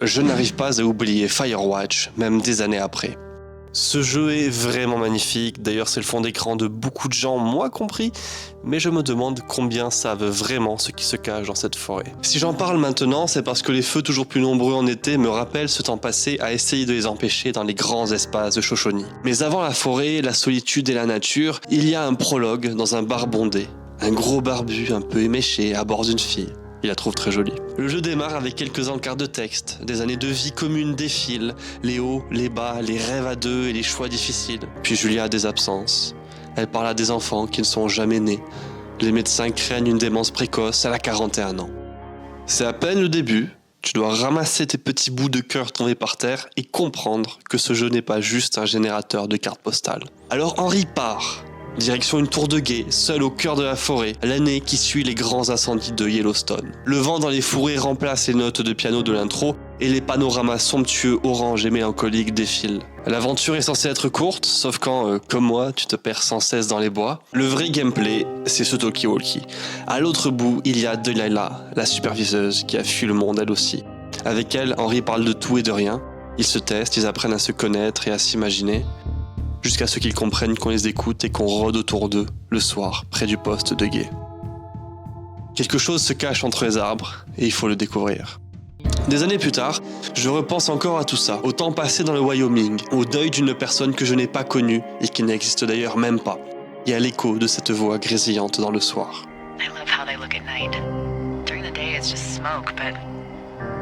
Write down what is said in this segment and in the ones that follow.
Je n'arrive pas à oublier Firewatch, même des années après. Ce jeu est vraiment magnifique, d'ailleurs c'est le fond d'écran de beaucoup de gens, moi compris, mais je me demande combien savent vraiment ce qui se cache dans cette forêt. Si j'en parle maintenant, c'est parce que les feux toujours plus nombreux en été me rappellent ce temps passé à essayer de les empêcher dans les grands espaces de Shoshone. Mais avant la forêt, la solitude et la nature, il y a un prologue dans un bar bondé. Un gros barbu un peu éméché aborde une fille. Il la trouve très jolie. Le jeu démarre avec quelques encarts de texte. Des années de vie commune défilent. Les hauts, les bas, les rêves à deux et les choix difficiles. Puis Julia a des absences. Elle parle à des enfants qui ne sont jamais nés. Les médecins craignent une démence précoce. Elle a 41 ans. C'est à peine le début. Tu dois ramasser tes petits bouts de cœur tombés par terre et comprendre que ce jeu n'est pas juste un générateur de cartes postales. Alors Henry part. Direction une tour de guet, seule au cœur de la forêt, l'année qui suit les grands incendies de Yellowstone. Le vent dans les fourrés remplace les notes de piano de l'intro et les panoramas somptueux orange et mélancoliques défilent. L'aventure est censée être courte, sauf quand, comme moi, tu te perds sans cesse dans les bois. Le vrai gameplay, c'est ce talkie-walkie. À l'autre bout, il y a Delilah, la superviseuse, qui a fui le monde elle aussi. Avec elle, Henry parle de tout et de rien. Ils se testent, ils apprennent à se connaître et à s'imaginer. Jusqu'à ce qu'ils comprennent qu'on les écoute et qu'on rôde autour d'eux, le soir, près du poste de guet. Quelque chose se cache entre les arbres, et il faut le découvrir. Des années plus tard, je repense encore à tout ça, au temps passé dans le Wyoming, au deuil d'une personne que je n'ai pas connue et qui n'existe d'ailleurs même pas, et à l'écho de cette voix grésillante dans le soir. I love how they look at night. During the day it's just smoke, but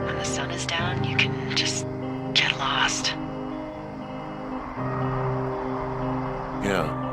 when the sun is down, you can just get lost. Yeah.